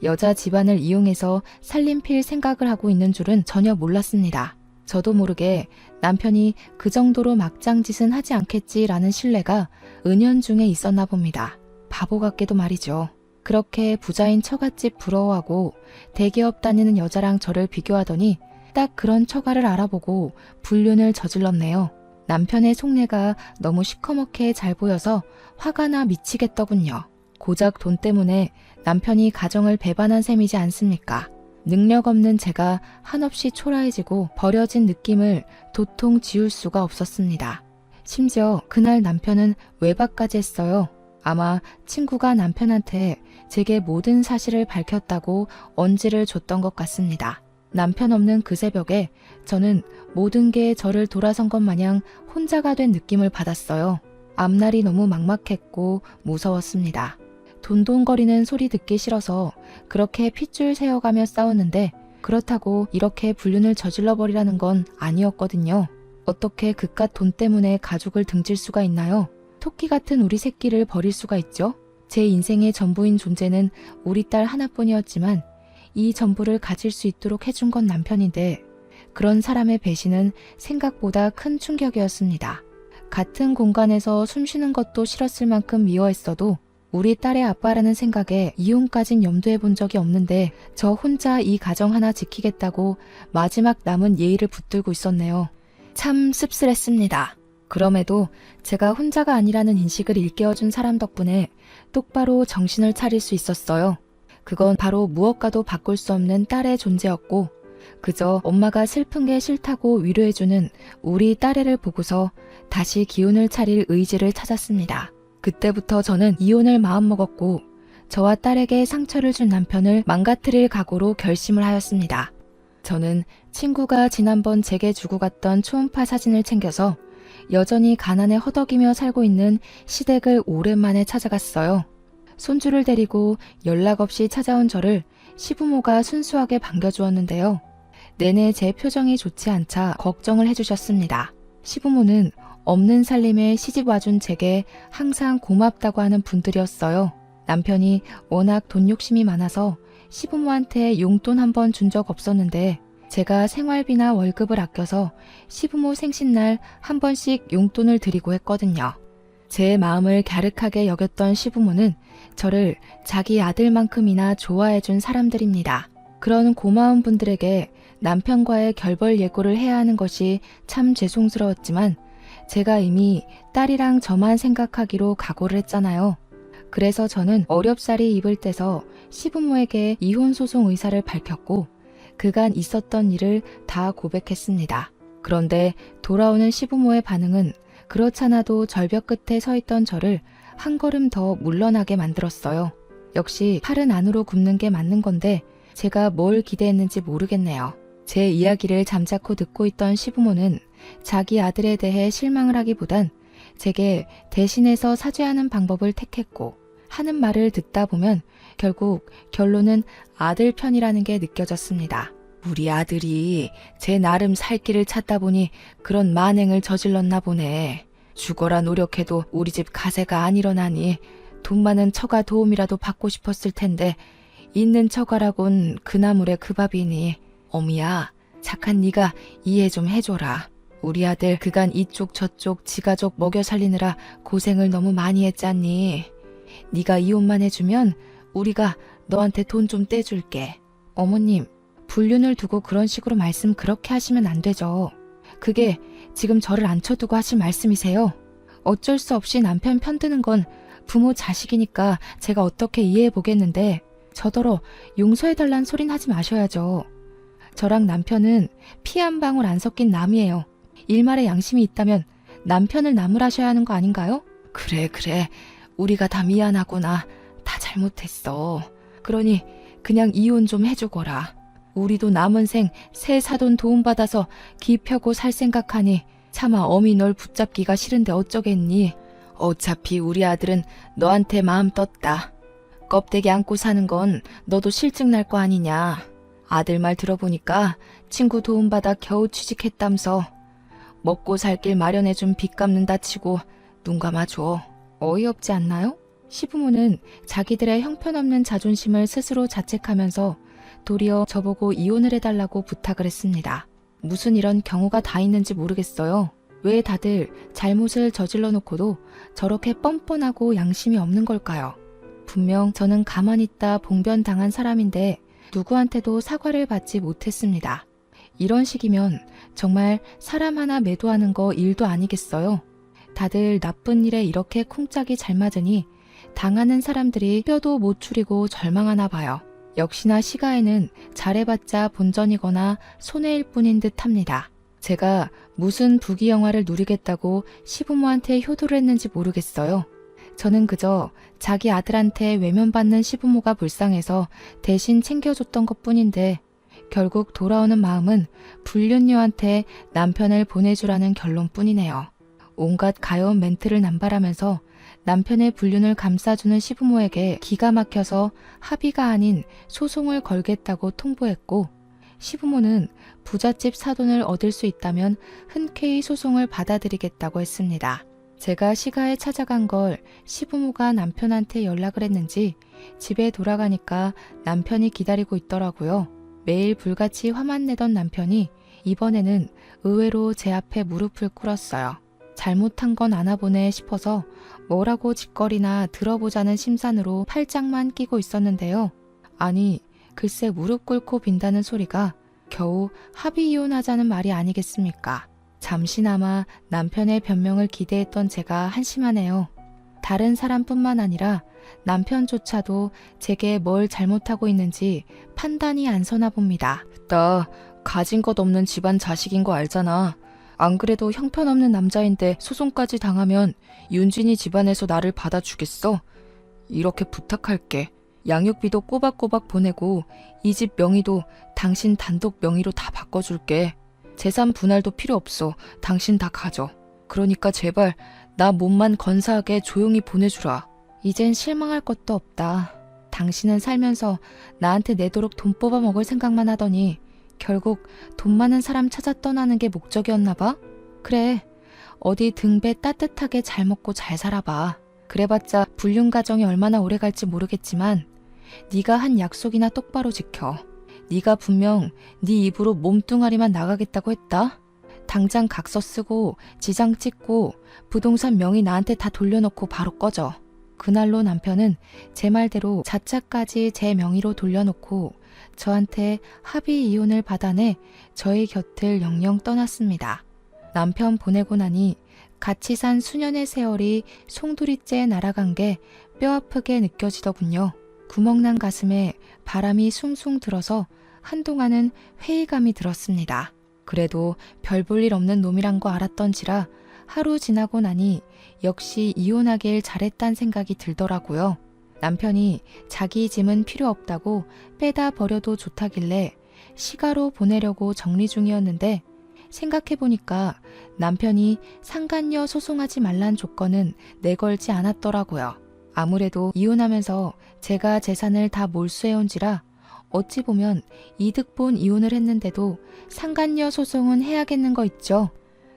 여자 집안을 이용해서 살림필 생각을 하고 있는 줄은 전혀 몰랐습니다. 저도 모르게 남편이 그 정도로 막장짓은 하지 않겠지라는 신뢰가 은연중에 있었나 봅니다. 바보 같게도 말이죠. 그렇게 부자인 처갓집 부러워하고 대기업 다니는 여자랑 저를 비교하더니 딱 그런 처가를 알아보고 불륜을 저질렀네요. 남편의 속내가 너무 시커멓게 잘 보여서 화가 나 미치겠더군요. 고작 돈 때문에 남편이 가정을 배반한 셈이지 않습니까? 능력 없는 제가 한없이 초라해지고 버려진 느낌을 도통 지울 수가 없었습니다. 심지어 그날 남편은 외박까지 했어요. 아마 친구가 남편한테 제게 모든 사실을 밝혔다고 언지를 줬던 것 같습니다. 남편 없는 그 새벽에 저는 모든 게 저를 돌아선 것 마냥 혼자가 된 느낌을 받았어요. 앞날이 너무 막막했고 무서웠습니다. 돈돈거리는 소리 듣기 싫어서 그렇게 핏줄 세어가며 싸웠는데 그렇다고 이렇게 불륜을 저질러버리라는 건 아니었거든요. 어떻게 그깟 돈 때문에 가족을 등질 수가 있나요? 토끼 같은 우리 새끼를 버릴 수가 있죠? 제 인생의 전부인 존재는 우리 딸 하나뿐이었지만 이 전부를 가질 수 있도록 해준 건 남편인데 그런 사람의 배신은 생각보다 큰 충격이었습니다. 같은 공간에서 숨쉬는 것도 싫었을 만큼 미워했어도 우리 딸의 아빠라는 생각에 이혼까진 염두해 본 적이 없는데 저 혼자 이 가정 하나 지키겠다고 마지막 남은 예의를 붙들고 있었네요. 참 씁쓸했습니다. 그럼에도 제가 혼자가 아니라는 인식을 일깨워준 사람 덕분에 똑바로 정신을 차릴 수 있었어요. 그건 바로 무엇과도 바꿀 수 없는 딸의 존재였고 그저 엄마가 슬픈 게 싫다고 위로해주는 우리 딸애를 보고서 다시 기운을 차릴 의지를 찾았습니다. 그때부터 저는 이혼을 마음먹었고 저와 딸에게 상처를 준 남편을 망가뜨릴 각오로 결심을 하였습니다. 저는 친구가 지난번 제게 주고 갔던 초음파 사진을 챙겨서 여전히 가난에 허덕이며 살고 있는 시댁을 오랜만에 찾아갔어요. 손주를 데리고 연락 없이 찾아온 저를 시부모가 순수하게 반겨주었는데요. 내내 제 표정이 좋지 않자 걱정을 해주셨습니다. 시부모는 없는 살림에 시집 와준 제게 항상 고맙다고 하는 분들이었어요. 남편이 워낙 돈 욕심이 많아서 시부모한테 용돈 한 번 준 적 없었는데 제가 생활비나 월급을 아껴서 시부모 생신날 한 번씩 용돈을 드리고 했거든요. 제 마음을 갸륵하게 여겼던 시부모는 저를 자기 아들만큼이나 좋아해준 사람들입니다. 그런 고마운 분들에게 남편과의 결별 예고를 해야 하는 것이 참 죄송스러웠지만 제가 이미 딸이랑 저만 생각하기로 각오를 했잖아요. 그래서 저는 어렵사리 입을 떼서 시부모에게 이혼 소송 의사를 밝혔고 그간 있었던 일을 다 고백했습니다. 그런데 돌아오는 시부모의 반응은 그렇잖아도 절벽 끝에 서 있던 저를 한 걸음 더 물러나게 만들었어요. 역시 팔은 안으로 굽는 게 맞는 건데 제가 뭘 기대했는지 모르겠네요. 제 이야기를 잠자코 듣고 있던 시부모는 자기 아들에 대해 실망을 하기보단 제게 대신해서 사죄하는 방법을 택했고 하는 말을 듣다 보면 결국 결론은 아들 편이라는 게 느껴졌습니다. 우리 아들이 제 나름 살 길을 찾다 보니 그런 만행을 저질렀나 보네. 죽어라 노력해도 우리 집 가세가 안 일어나니 돈 많은 처가 도움이라도 받고 싶었을 텐데 있는 처가라곤 그 나물에 그 밥이니 어미야 착한 네가 이해 좀 해줘라. 우리 아들 그간 이쪽 저쪽 지가족 먹여 살리느라 고생을 너무 많이 했잖니. 네가 이혼만 해주면 우리가 너한테 돈 좀 떼줄게. 어머님, 불륜을 두고 그런 식으로 말씀 그렇게 하시면 안 되죠. 그게 지금 저를 앉혀두고 하실 말씀이세요? 어쩔 수 없이 남편 편드는 건 부모 자식이니까 제가 어떻게 이해해 보겠는데 저더러 용서해달란 소린 하지 마셔야죠. 저랑 남편은 피 한 방울 안 섞인 남이에요. 일말의 양심이 있다면 남편을 나무라셔야 하는 거 아닌가요? 그래 우리가 다 미안하구나. 다 잘못했어. 그러니 그냥 이혼 좀 해주거라. 우리도 남은 생 새 사돈 도움받아서 기 펴고 살 생각하니 차마 어미 널 붙잡기가 싫은데 어쩌겠니. 어차피 우리 아들은 너한테 마음 떴다. 껍데기 안고 사는 건 너도 실증 날 거 아니냐. 아들 말 들어보니까 친구 도움받아 겨우 취직했다면서 먹고 살 길 마련해준 빚 갚는다 치고 눈 감아줘. 어이없지 않나요? 시부모는 자기들의 형편없는 자존심을 스스로 자책하면서 도리어 저보고 이혼을 해달라고 부탁을 했습니다. 무슨 이런 경우가 다 있는지 모르겠어요. 왜 다들 잘못을 저질러 놓고도 저렇게 뻔뻔하고 양심이 없는 걸까요? 분명 저는 가만히 있다 봉변당한 사람인데 누구한테도 사과를 받지 못했습니다. 이런 식이면 정말 사람 하나 매도하는 거 일도 아니겠어요? 다들 나쁜 일에 이렇게 쿵짝이 잘 맞으니 당하는 사람들이 뼈도 못 추리고 절망하나 봐요. 역시나 시가에는 잘해봤자 본전이거나 손해일 뿐인 듯 합니다. 제가 무슨 부귀영화를 누리겠다고 시부모한테 효도를 했는지 모르겠어요. 저는 그저 자기 아들한테 외면받는 시부모가 불쌍해서 대신 챙겨줬던 것뿐인데 결국 돌아오는 마음은 불륜녀한테 남편을 보내주라는 결론뿐이네요. 온갖 가여운 멘트를 남발하면서 남편의 불륜을 감싸주는 시부모에게 기가 막혀서 합의가 아닌 소송을 걸겠다고 통보했고, 시부모는 부잣집 사돈을 얻을 수 있다면 흔쾌히 소송을 받아들이겠다고 했습니다. 제가 시가에 찾아간 걸 시부모가 남편한테 연락을 했는지 집에 돌아가니까 남편이 기다리고 있더라고요. 매일 불같이 화만 내던 남편이 이번에는 의외로 제 앞에 무릎을 꿇었어요. 잘못한 건 아나 보네 싶어서 뭐라고 짓거리나 들어보자는 심산으로 팔짱만 끼고 있었는데요. 아니, 글쎄 무릎 꿇고 빈다는 소리가 겨우 합의 이혼하자는 말이 아니겠습니까? 잠시나마 남편의 변명을 기대했던 제가 한심하네요. 다른 사람뿐만 아니라 남편조차도 제게 뭘 잘못하고 있는지 판단이 안 서나 봅니다. 나 가진 것 없는 집안 자식인 거 알잖아. 안 그래도 형편없는 남자인데 소송까지 당하면 윤진이 집안에서 나를 받아주겠어? 이렇게 부탁할게. 양육비도 꼬박꼬박 보내고 이 집 명의도 당신 단독 명의로 다 바꿔줄게. 재산 분할도 필요 없어. 당신 다 가져. 그러니까 제발 나 몸만 건사하게 조용히 보내주라. 이젠 실망할 것도 없다. 당신은 살면서 나한테 내도록 돈 뽑아 먹을 생각만 하더니 결국 돈 많은 사람 찾아 떠나는 게 목적이었나 봐? 그래, 어디 등배 따뜻하게 잘 먹고 잘 살아봐. 그래봤자 불륜 가정이 얼마나 오래 갈지 모르겠지만 네가 한 약속이나 똑바로 지켜. 네가 분명 네 입으로 몸뚱아리만 나가겠다고 했다. 당장 각서 쓰고 지장 찍고 부동산 명의 나한테 다 돌려놓고 바로 꺼져. 그날로 남편은 제 말대로 자차까지 제 명의로 돌려놓고 저한테 합의 이혼을 받아내 저의 곁을 영영 떠났습니다. 남편 보내고 나니 같이 산 수년의 세월이 송두리째 날아간 게 뼈아프게 느껴지더군요. 구멍난 가슴에 바람이 숭숭 들어서 한동안은 회의감이 들었습니다. 그래도 별 볼 일 없는 놈이란 거 알았던지라 하루 지나고 나니 역시 이혼하길 잘했단 생각이 들더라고요. 남편이 자기 짐은 필요 없다고 빼다 버려도 좋다길래 시가로 보내려고 정리 중이었는데 생각해보니까 남편이 상간녀 소송하지 말란 조건은 내걸지 않았더라고요. 아무래도 이혼하면서 제가 재산을 다 몰수해온지라 어찌 보면 이득 본 이혼을 했는데도 상간녀 소송은 해야겠는 거 있죠.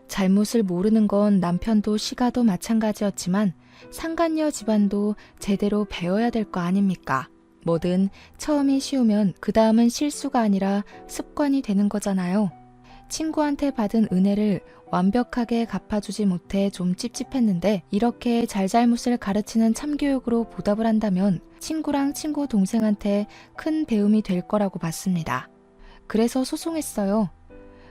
잘못을 모르는 건 남편도 시가도 마찬가지였지만 상간녀 집안도 제대로 배워야 될 거 아닙니까? 뭐든 처음이 쉬우면 그 다음은 실수가 아니라 습관이 되는 거잖아요. 친구한테 받은 은혜를 완벽하게 갚아주지 못해 좀 찝찝했는데 이렇게 잘잘못을 가르치는 참교육으로 보답을 한다면 친구랑 친구 동생한테 큰 배움이 될 거라고 봤습니다. 그래서 소송했어요.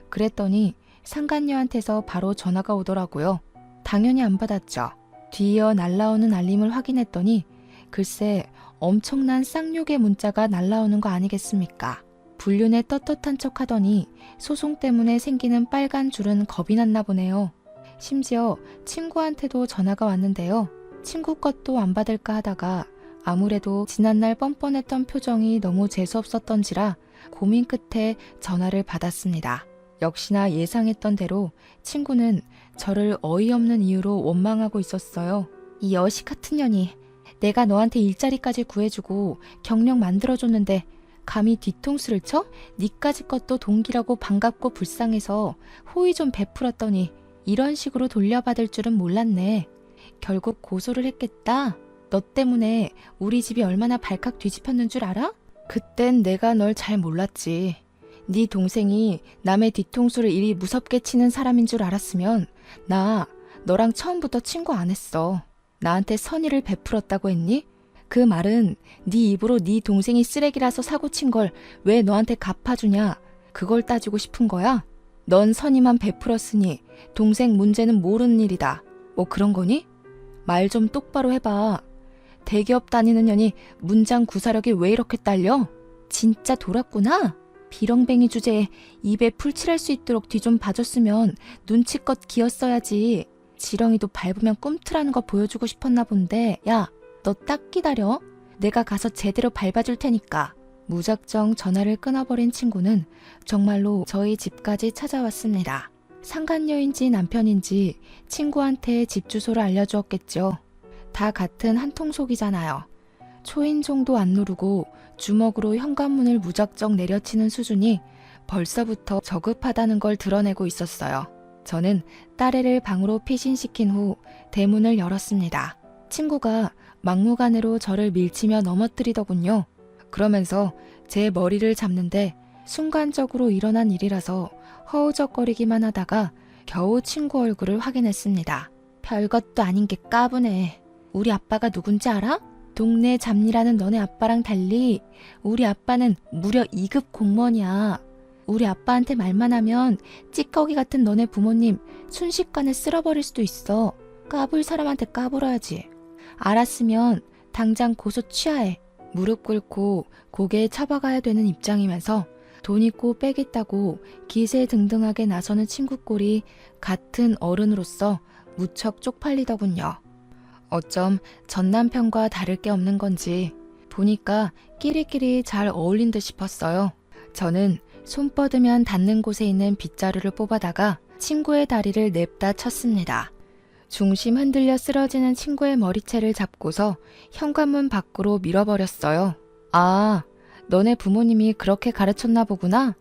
그랬더니 상간녀한테서 바로 전화가 오더라고요. 당연히 안 받았죠. 뒤이어 날라오는 알림을 확인했더니 글쎄 엄청난 쌍욕의 문자가 날라오는 거 아니겠습니까? 불륜에 떳떳한 척 하더니 소송 때문에 생기는 빨간 줄은 겁이 났나 보네요. 심지어 친구한테도 전화가 왔는데요. 친구 것도 안 받을까 하다가 아무래도 지난날 뻔뻔했던 표정이 너무 재수없었던지라 고민 끝에 전화를 받았습니다. 역시나 예상했던 대로 친구는 저를 어이없는 이유로 원망하고 있었어요. 이 여식 같은 년이 내가 너한테 일자리까지 구해주고 경력 만들어줬는데 감히 뒤통수를 쳐? 니까지 것도 동기라고 반갑고 불쌍해서 호의 좀 베풀었더니 이런 식으로 돌려받을 줄은 몰랐네. 결국 고소를 했겠다. 너 때문에 우리 집이 얼마나 발칵 뒤집혔는 줄 알아? 그땐 내가 널 잘 몰랐지. 네 동생이 남의 뒤통수를 이리 무섭게 치는 사람인 줄 알았으면 나 너랑 처음부터 친구 안 했어. 나한테 선의를 베풀었다고 했니? 그 말은 네 입으로 네 동생이 쓰레기라서 사고친 걸 왜 너한테 갚아주냐? 그걸 따지고 싶은 거야? 넌 선의만 베풀었으니 동생 문제는 모르는 일이다. 뭐 그런 거니? 말 좀 똑바로 해봐. 대기업 다니는 년이 문장 구사력이 왜 이렇게 딸려? 진짜 돌았구나? 비렁뱅이 주제에 입에 풀칠할 수 있도록 뒤 좀 봐줬으면 눈치껏 기었어야지. 지렁이도 밟으면 꿈틀하는 거 보여주고 싶었나 본데, 야, 너 딱 기다려. 내가 가서 제대로 밟아줄 테니까. 무작정 전화를 끊어버린 친구는 정말로 저희 집까지 찾아왔습니다. 상간녀인지 남편인지 친구한테 집 주소를 알려주었겠죠. 다 같은 한통속이잖아요. 초인종도 안 누르고 주먹으로 현관문을 무작정 내려치는 수준이 벌써부터 저급하다는 걸 드러내고 있었어요. 저는 딸애를 방으로 피신시킨 후 대문을 열었습니다. 친구가 막무가내로 저를 밀치며 넘어뜨리더군요. 그러면서 제 머리를 잡는데 순간적으로 일어난 일이라서 허우적거리기만 하다가 겨우 친구 얼굴을 확인했습니다. 별것도 아닌 게 까부네. 우리 아빠가 누군지 알아? 동네 잡일하는 너네 아빠랑 달리 우리 아빠는 무려 2급 공무원이야. 우리 아빠한테 말만 하면 찌꺼기 같은 너네 부모님 순식간에 쓸어버릴 수도 있어. 까불 사람한테 까불어야지. 알았으면 당장 고소 취하해. 무릎 꿇고 고개에 쳐박아야 되는 입장이면서 돈 있고 빽 있다고 기세등등하게 나서는 친구 꼴이 같은 어른으로서 무척 쪽팔리더군요. 어쩜 전남편과 다를 게 없는 건지 보니까 끼리끼리 잘 어울린 듯 싶었어요. 저는 손 뻗으면 닿는 곳에 있는 빗자루를 뽑아다가 친구의 다리를 냅다 쳤습니다. 중심 흔들려 쓰러지는 친구의 머리채를 잡고서 현관문 밖으로 밀어버렸어요. 아, 너네 부모님이 그렇게 가르쳤나 보구나?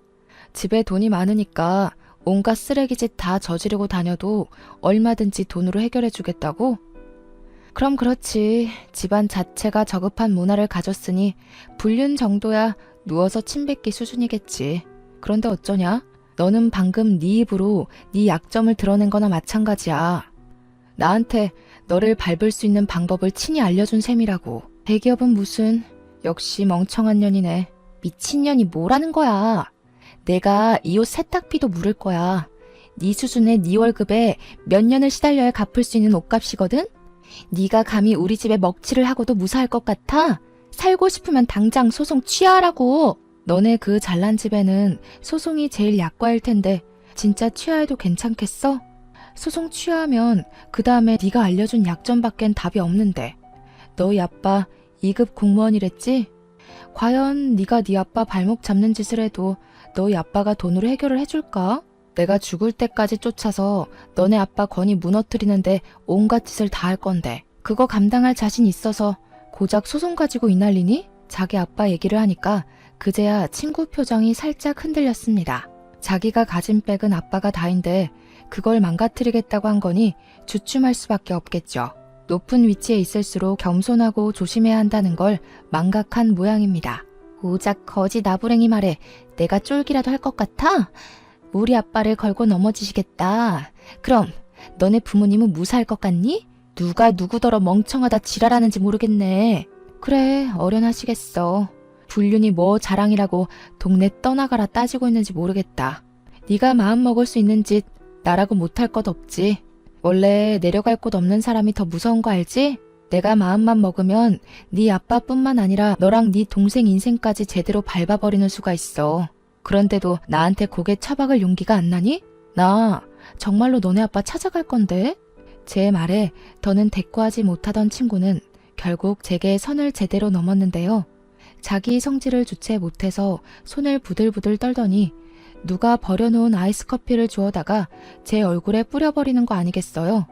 집에 돈이 많으니까 온갖 쓰레기짓 다 저지르고 다녀도 얼마든지 돈으로 해결해 주겠다고? 그럼 그렇지. 집안 자체가 저급한 문화를 가졌으니 불륜 정도야 누워서 침 뱉기 수준이겠지. 그런데 어쩌냐? 너는 방금 네 입으로 네 약점을 드러낸 거나 마찬가지야. 나한테 너를 밟을 수 있는 방법을 친히 알려준 셈이라고. 대기업은 무슨. 역시 멍청한 년이네. 미친년이 뭐라는 거야. 내가 이 옷 세탁비도 물을 거야. 네 수준의 네 월급에 몇 년을 시달려야 갚을 수 있는 옷값이거든? 네가 감히 우리 집에 먹칠을 하고도 무사할 것 같아? 살고 싶으면 당장 소송 취하라고. 너네 그 잘난 집에는 소송이 제일 약과일 텐데 진짜 취하해도 괜찮겠어? 소송 취하하면 그 다음에 네가 알려준 약점밖엔 답이 없는데. 너희 아빠 2급 공무원이랬지? 과연 네가 네 아빠 발목 잡는 짓을 해도 너희 아빠가 돈으로 해결을 해줄까? 내가 죽을 때까지 쫓아서 너네 아빠 권위 무너뜨리는데 온갖 짓을 다 할 건데 그거 감당할 자신 있어서 고작 소송 가지고 이 난리니? 자기 아빠 얘기를 하니까 그제야 친구 표정이 살짝 흔들렸습니다. 자기가 가진 백은 아빠가 다인데 그걸 망가뜨리겠다고 한 거니 주춤할 수밖에 없겠죠. 높은 위치에 있을수록 겸손하고 조심해야 한다는 걸 망각한 모양입니다. 고작 거지 나부랭이 말에 내가 쫄기라도 할 것 같아? 우리 아빠를 걸고 넘어지시겠다. 그럼 너네 부모님은 무사할 것 같니? 누가 누구더러 멍청하다 지랄하는지 모르겠네. 그래, 어련하시겠어. 불륜이 뭐 자랑이라고 동네 떠나가라 따지고 있는지 모르겠다. 네가 마음 먹을 수 있는 짓 나라고 못할 것 없지. 원래 내려갈 곳 없는 사람이 더 무서운 거 알지? 내가 마음만 먹으면 네 아빠뿐만 아니라 너랑 네 동생 인생까지 제대로 밟아버리는 수가 있어. 그런데도 나한테 고개 쳐박을 용기가 안 나니? 나 정말로 너네 아빠 찾아갈 건데? 제 말에 더는 대꾸하지 못하던 친구는 결국 제게 선을 제대로 넘었는데요. 자기 성질을 주체 못해서 손을 부들부들 떨더니 누가 버려놓은 아이스 커피를 주워다가 제 얼굴에 뿌려버리는 거 아니겠어요?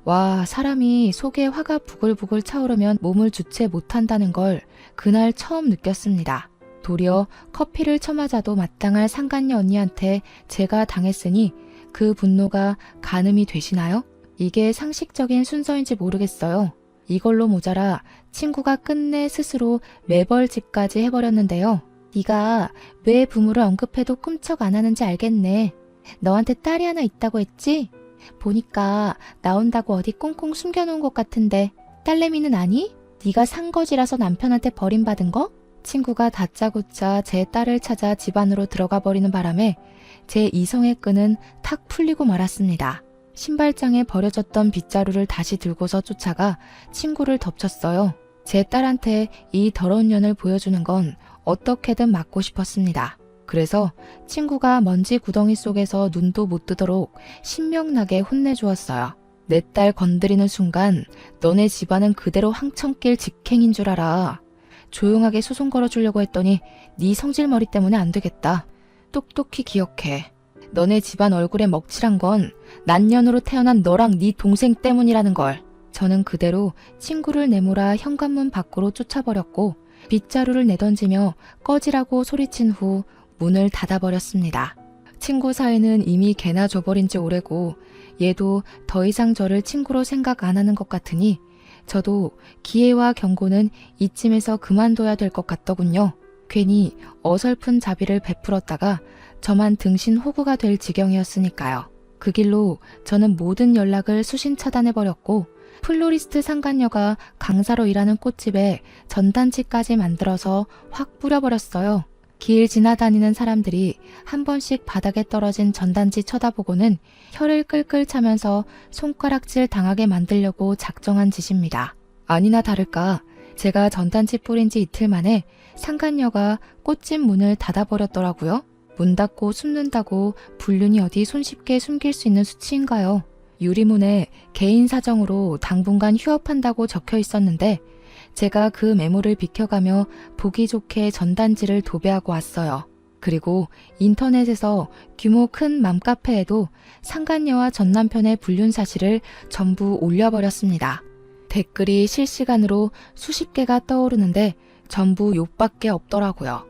와, 사람이 속에 화가 부글부글 차오르면 몸을 주체 못한다는 걸 그날 처음 느꼈습니다. 도리어 커피를 쳐맞아도 마땅할 상간녀 언니한테 제가 당했으니 그 분노가 가늠이 되시나요? 이게 상식적인 순서인지 모르겠어요. 이걸로 모자라 친구가 끝내 스스로 매벌집까지 해버렸는데요. 네가 왜 부모를 언급해도 꿈쩍 안 하는지 알겠네. 너한테 딸이 하나 있다고 했지? 보니까 나온다고 어디 꽁꽁 숨겨놓은 것 같은데 딸내미는 아니? 네가 산 거지라서 남편한테 버림받은 거? 친구가 다짜고짜 제 딸을 찾아 집 안으로 들어가 버리는 바람에 제 이성의 끈은 탁 풀리고 말았습니다. 신발장에 버려졌던 빗자루를 다시 들고서 쫓아가 친구를 덮쳤어요. 제 딸한테 이 더러운 년을 보여주는 건 어떻게든 막고 싶었습니다. 그래서 친구가 먼지 구덩이 속에서 눈도 못 뜨도록 신명나게 혼내주었어요. 내 딸 건드리는 순간 너네 집안은 그대로 황천길 직행인 줄 알아. 조용하게 소송 걸어주려고 했더니 네 성질머리 때문에 안 되겠다. 똑똑히 기억해. 너네 집안 얼굴에 먹칠한 건 난년으로 태어난 너랑 네 동생 때문이라는 걸. 저는 그대로 친구를 내몰아 현관문 밖으로 쫓아버렸고 빗자루를 내던지며 꺼지라고 소리친 후 문을 닫아버렸습니다. 친구 사이는 이미 개나 줘버린 지 오래고 얘도 더 이상 저를 친구로 생각 안 하는 것 같으니 저도 기회와 경고는 이쯤에서 그만둬야 될 것 같더군요. 괜히 어설픈 자비를 베풀었다가 저만 등신 호구가 될 지경이었으니까요. 그 길로 저는 모든 연락을 수신 차단해버렸고 플로리스트 상간녀가 강사로 일하는 꽃집에 전단지까지 만들어서 확 뿌려버렸어요. 길 지나다니는 사람들이 한 번씩 바닥에 떨어진 전단지 쳐다보고는 혀를 끌끌 차면서 손가락질 당하게 만들려고 작정한 짓입니다. 아니나 다를까 제가 전단지 뿌린 지 이틀 만에 상간녀가 꽃집 문을 닫아버렸더라고요. 문 닫고 숨는다고 불륜이 어디 손쉽게 숨길 수 있는 수치인가요? 유리문에 개인 사정으로 당분간 휴업한다고 적혀 있었는데 제가 그 메모를 비켜가며 보기 좋게 전단지를 도배하고 왔어요. 그리고 인터넷에서 규모 큰 맘카페에도 상간녀와 전남편의 불륜 사실을 전부 올려버렸습니다. 댓글이 실시간으로 수십 개가 떠오르는데 전부 욕밖에 없더라고요.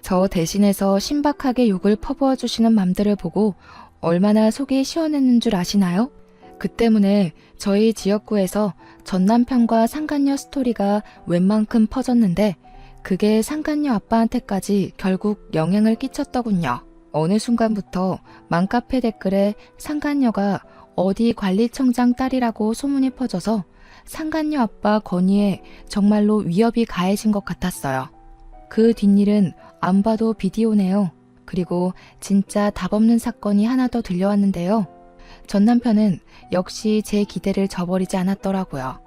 저 대신해서 신박하게 욕을 퍼부어 주시는 맘들을 보고 얼마나 속이 시원했는 줄 아시나요? 그 때문에 저희 지역구에서 전남편과 상간녀 스토리가 웬만큼 퍼졌는데 그게 상간녀 아빠한테까지 결국 영향을 끼쳤더군요. 어느 순간부터 맘카페 댓글에 상간녀가 어디 관리청장 딸이라고 소문이 퍼져서 상간녀 아빠 건의에 정말로 위협이 가해진 것 같았어요. 그 뒷일은 안 봐도 비디오네요. 그리고 진짜 답없는 사건이 하나 더 들려왔는데요. 전 남편은 역시 제 기대를 저버리지 않았더라고요.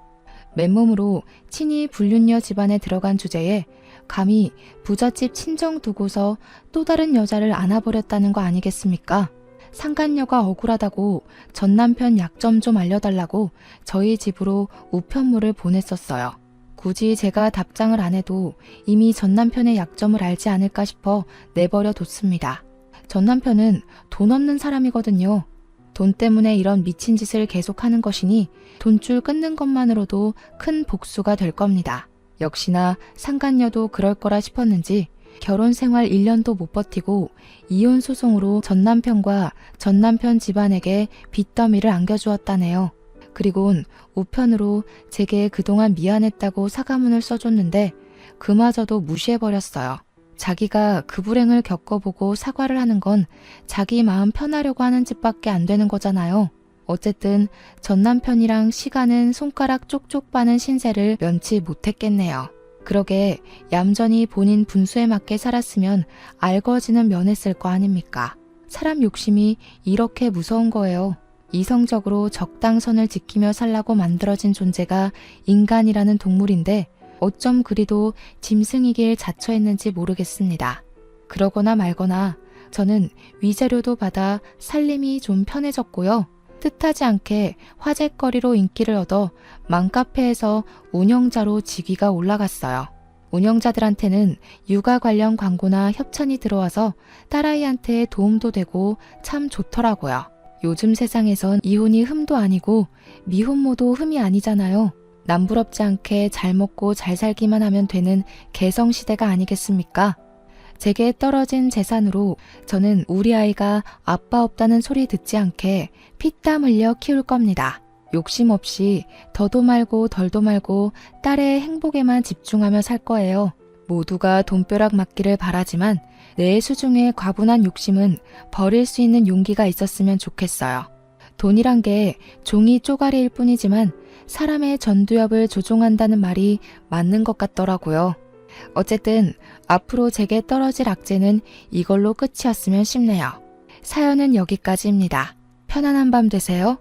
맨몸으로 친히 불륜녀 집안에 들어간 주제에 감히 부잣집 친정 두고서 또 다른 여자를 안아버렸다는 거 아니겠습니까? 상간녀가 억울하다고 전 남편 약점 좀 알려달라고 저희 집으로 우편물을 보냈었어요. 굳이 제가 답장을 안 해도 이미 전 남편의 약점을 알지 않을까 싶어 내버려 뒀습니다. 전 남편은 돈 없는 사람이거든요. 돈 때문에 이런 미친 짓을 계속하는 것이니 돈줄 끊는 것만으로도 큰 복수가 될 겁니다. 역시나 상간녀도 그럴 거라 싶었는지 결혼 생활 1년도 못 버티고 이혼 소송으로 전 남편과 전 남편 집안에게 빚더미를 안겨주었다네요. 그리곤 우편으로 제게 그동안 미안했다고 사과문을 써줬는데 그마저도 무시해버렸어요. 자기가 그 불행을 겪어보고 사과를 하는 건 자기 마음 편하려고 하는 짓밖에 안 되는 거잖아요. 어쨌든 전 남편이랑 시간은 손가락 쪽쪽 빠는 신세를 면치 못했겠네요. 그러게 얌전히 본인 분수에 맞게 살았으면 알거지는 면했을 거 아닙니까? 사람 욕심이 이렇게 무서운 거예요. 이성적으로 적당선을 지키며 살라고 만들어진 존재가 인간이라는 동물인데 어쩜 그리도 짐승이길 자처했는지 모르겠습니다. 그러거나 말거나 저는 위자료도 받아 살림이 좀 편해졌고요. 뜻하지 않게 화제거리로 인기를 얻어 맘카페에서 운영자로 직위가 올라갔어요. 운영자들한테는 육아 관련 광고나 협찬이 들어와서 딸아이한테 도움도 되고 참 좋더라고요. 요즘 세상에선 이혼이 흠도 아니고 미혼모도 흠이 아니잖아요. 남부럽지 않게 잘 먹고 잘 살기만 하면 되는 개성시대가 아니겠습니까? 제게 떨어진 재산으로 저는 우리 아이가 아빠 없다는 소리 듣지 않게 피땀 흘려 키울 겁니다. 욕심 없이 더도 말고 덜도 말고 딸의 행복에만 집중하며 살 거예요. 모두가 돈벼락 맞기를 바라지만 내 수중에 과분한 욕심은 버릴 수 있는 용기가 있었으면 좋겠어요. 돈이란 게 종이 쪼가리일 뿐이지만 사람의 전두엽을 조종한다는 말이 맞는 것 같더라고요. 어쨌든 앞으로 제게 떨어질 악재는 이걸로 끝이었으면 싶네요. 사연은 여기까지입니다. 편안한 밤 되세요.